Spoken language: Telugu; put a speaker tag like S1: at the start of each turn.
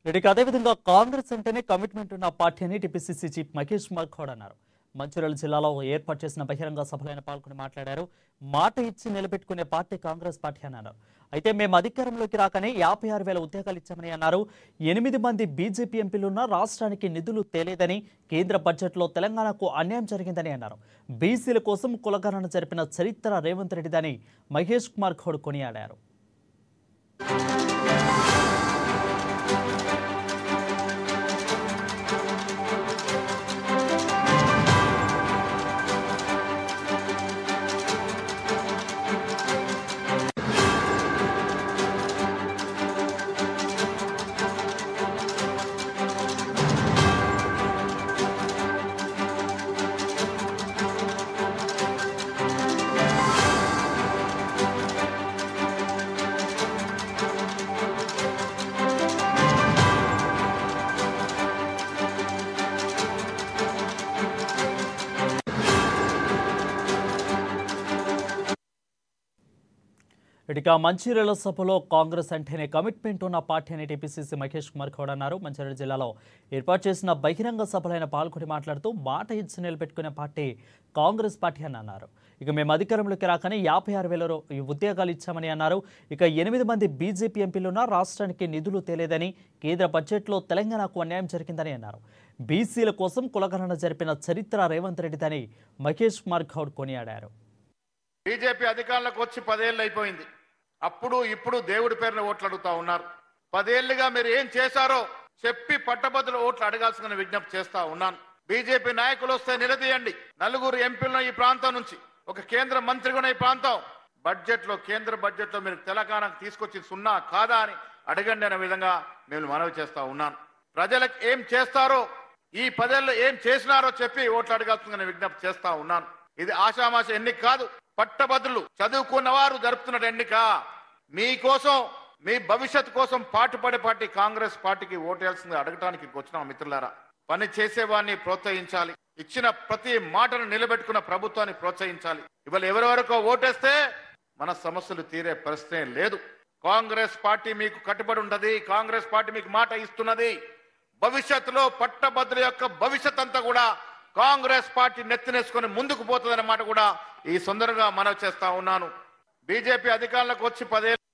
S1: ఇక అదేవిధంగా కాంగ్రెస్ అంటేనే కమిట్మెంట్ ఉన్న పార్టీ అని టీపీసీసీ చీఫ్ మహేష్ కుమార్ గౌడ్ అన్నారు. మంచిర్యాల జిల్లాలో ఏర్పాటు చేసిన బహిరంగ సభలైన పాల్గొని మాట్లాడారు. మాట ఇచ్చి నిలబెట్టుకునే పార్టీ కాంగ్రెస్ పార్టీ అని అన్నారు. అయితే మేము అధికారంలోకి రాకనే 56,000 ఉద్యోగాలు ఇచ్చామని అన్నారు. 8 మంది బీజేపీ ఎంపీలున్న రాష్ట్రానికి నిధులు తేలేదని, కేంద్ర బడ్జెట్లో తెలంగాణకు అన్యాయం జరిగిందని అన్నారు. బీసీల కోసం కులగణన జరిపిన చరిత్ర రేవంత్ రెడ్డిదని మహేష్ కుమార్ గౌడ్ కొనియాడారు. ఇక మంచిర్యాల సభలో కాంగ్రెస్ అంటేనే కమిట్మెంట్ ఉన్న పార్టీ అని టీపీసీసీ మహేష్ కుమార్ గౌడ్ అన్నారు. మంచిర్యాల జిల్లాలో ఏర్పాటు చేసిన బహిరంగ సభలైన పాల్గొని మాట్లాడుతూ మాట ఇచ్చి నిలబెట్టుకునే పార్టీ కాంగ్రెస్ పార్టీ అని అన్నారు. ఇక మేము అధికారంలోకి రాకనే 56,000 ఉద్యోగాలు ఇచ్చామని అన్నారు. ఇక 8 మంది బీజేపీ ఎంపీలున్న రాష్ట్రానికి నిధులు తేలేదని, కేంద్ర బడ్జెట్లో తెలంగాణకు అన్యాయం జరిగిందని అన్నారు. బీసీల కోసం కులగణన జరిపిన చరిత్ర రేవంత్ రెడ్డిదని మహేష్ కుమార్ గౌడ్ కొనియాడారు.
S2: బీజేపీ అధికారంలోకి వచ్చి 10 ఏళ్ళు అయిపోయింది. అప్పుడు ఇప్పుడు దేవుడి పేరున ఓట్లు అడుగుతా ఉన్నారు. 10 ఏళ్లుగా మీరు ఏం చేశారో చెప్పి పట్టభద్రుల ఓట్లు అడగాల్సిన విజ్ఞప్తి చేస్తా ఉన్నాను. బీజేపీ నాయకులు వస్తే నిలదీయండి. 4 ఎంపీలను ఈ ప్రాంతం నుంచి, ఒక కేంద్ర మంత్రి కూడా ఈ ప్రాంతం కేంద్ర బడ్జెట్ లో మీరు తెలంగాణకు తీసుకొచ్చి సున్నా కాదా అని అడగండి అనే విధంగా మేము మనవి చేస్తా ఉన్నాను. ప్రజలకు ఏం చేస్తారో, ఈ 10 ఏళ్ళు ఏం చేసినారో చెప్పి ఓట్లు అడగాల్సిన విజ్ఞప్తి చేస్తా ఉన్నాను. ఇది ఆషామాష ఎన్నిక కాదు. పట్టభద్రులు చదువుకున్న వారు జరుపుతున్న ఎన్నిక. మీకోసం, మీ భవిష్యత్ కోసం పాటుపడే పార్టీ కాంగ్రెస్ పార్టీకి ఓటేయాల్సింది అడగటానికి వచ్చినాం. మిత్రులారా, పని చేసేవాడిని ప్రోత్సహించాలి. ఇచ్చిన ప్రతి మాటను నిలబెట్టుకున్న ప్రభుత్వాన్ని ప్రోత్సహించాలి. ఇవాళ ఎవరెవరికో ఓటేస్తే మన సమస్యలు తీరే పరిస్థితే లేదు. కాంగ్రెస్ పార్టీ మీకు కట్టుబడి ఉంటది. కాంగ్రెస్ పార్టీ మీకు మాట ఇస్తున్నది. భవిష్యత్తులో పట్టభద్రుల యొక్క భవిష్యత్ అంతా కూడా కాంగ్రెస్ పార్టీ నెత్తినేసుకొని ముందుకు పోతుందనే మాట కూడా ఈ సందర్భంగా మనవి చేస్తా ఉన్నాను. బీజేపీ అధికారంలోకి వచ్చి 10 ఏళ్ళు